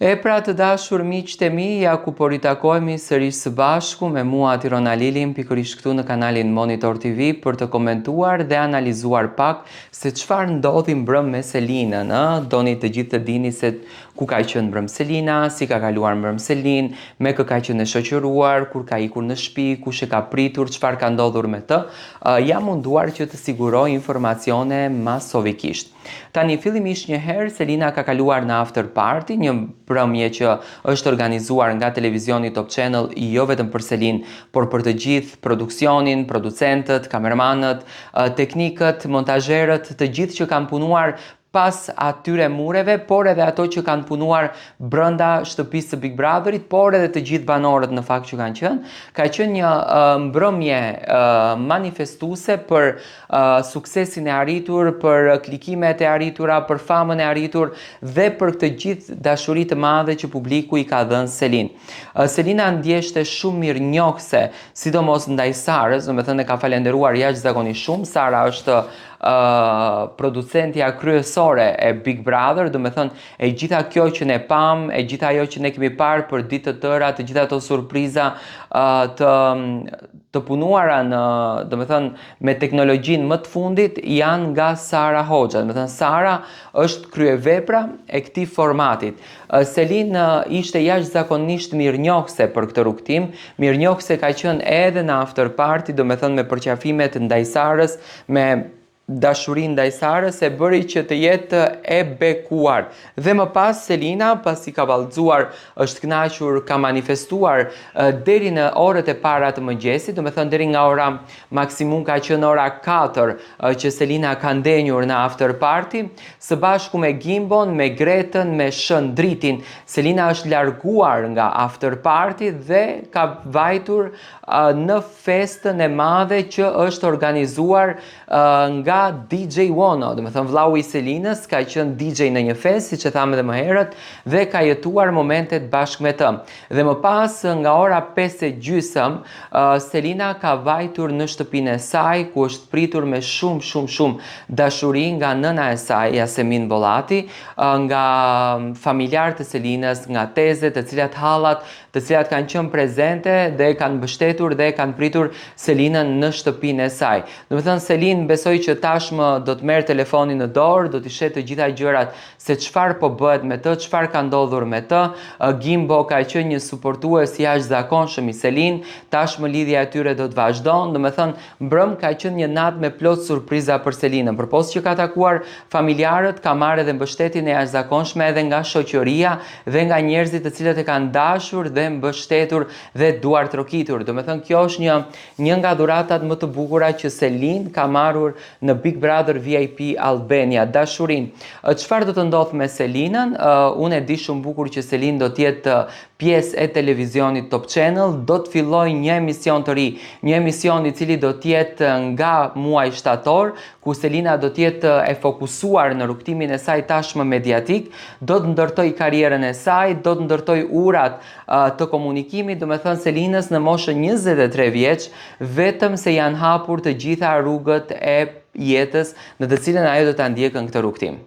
E pra të dashur miqtë e mi, ja ku po ritakojmë sërish së bashku me mua Tirona Lilin pikërisht këtu në kanalin Monitor TV për të komentuar dhe analizuar pak se çfarë ndodhi mbrëm me Selinën, ë? Doni të gjithë të dini se ku ka qenë mbrëm Selina, si ka kaluar mbrëm Selin, me kë ka qenë e shoqëruar, kur ka ikur në shtëpi, kush e ka pritur, çfarë ka ndodhur me të. Jam munduar që të siguroj informacione masovikisht. Tani fillimisht një herë Selina ka kaluar në after party, një mbrëmje që është organizuar nga televizioni Top Channel, jo vetëm për Selin, por për të gjithë produksionin, producentët, kameramanët, teknikët, montazherët, të gjithë që kanë punuar pas atyre mureve, por edhe ato që kanë punuar brenda shtëpisë së Big Brotherit, por edhe të gjithë banorët në fakt që kanë qenë. Ka qenë një mbrëmje manifestuese për suksesin e arritur, për klikimet e arritura, për famën e arritur dhe për këtë gjithë dashuri të madhe që publiku i ka dhënë Selin. Selina ndjeshte shumë mirënjohëse, sidomos ndaj Sarës, domethënë e ka falenderuar jashtëzakonisht shumë. Sara është producentja kryesore e Big Brother, do me thënë e gjitha kjo që ne pam, e gjitha ajo që ne kemi parë për ditë të tëra, të gjitha ato surpriza të punuara në, do me thënë me teknologjinë më të fundit, janë nga Sara Hoxha. Do me thënë Sara është kryevepra e këtij formatit. Selin ishte jashtëzakonisht mirënjohëse për këtë rrugtim, mirënjohëse ka qenë edhe në after party, do me thënë me përqafimet ndaj Sarës, me dashurin ndaj Sarës, e bëri që të jetë e bekuar. Dhe më pas Selina, pasi ka vallëzuar, është kënaqur, ka manifestuar deri në orët e para të mëngjesit, do me thënë deri nga ora maksimum ka qenë ora 4 që Selina ka ndenjur në after party, së bashku me Gimbon, me Gretën, me Shëndritin. Selina është larguar nga after party dhe ka vajtur në festën e madhe që është organizuar nga DJ Wono, do me thënë vllau i Selinës, ka qenë DJ në një fest, siç e thamë edhe më herët, dhe ka jetuar momentet bashkë me të. Dhe më pas, nga ora 5:30, Selina ka vajtur në shtëpinë e saj, ku është pritur me shumë dashuri nga nëna e saj, Yasemin Bollati, nga familjarët e Selinës, nga tezet, të cilat hallat, të cilat kanë qenë prezente dhe kanë mbështetur dhe kanë pritur Selinën në shtëpinë e saj. Do me thënë Selin besoj që tashmë do të merr telefonin në dorë, do t'i shet të gjitha gjërat se çfarë po bëhet me të, çfarë ka ndodhur me të. Gimbo ka qenë një suportues jashtëzakonshëm i Selin, tashmë lidhja e tyre do të vazhdon, do me thënë mbrëm ka qenë një natë me plot surpriza për Selinën. Përpos që ka takuar familjarët, ka marrë edhe mbështetjen e jashtëzakonshme edhe nga shoqëria dhe nga njerëzit të cilët e kanë dashur dhe mbështetur dhe duar trokitur. Do me thënë kjo është një nga dhuratat më të bukura që Selin ka marrur në Big Brother VIP Albania, dashurin. Çfarë do të ndodh me Selinën? Unë e di shumë bukur që Selin do të jetë pjesë e televizionit Top Channel, do të fillojë një emision të ri, një emision i cili do të jetë nga muaji shtator, ku Selina do të jetë e fokusuar në rrugtimin e saj tashmë mediatik, do të ndërtoj karrierën e saj, do të ndërtoj urat të komunikimit, do me thënë Selinës në moshën 23 vjeç, vetëm se janë hapur të gjitha rrugët e jetës në të cilën ajo do ta ndjekën këtë rrugtim.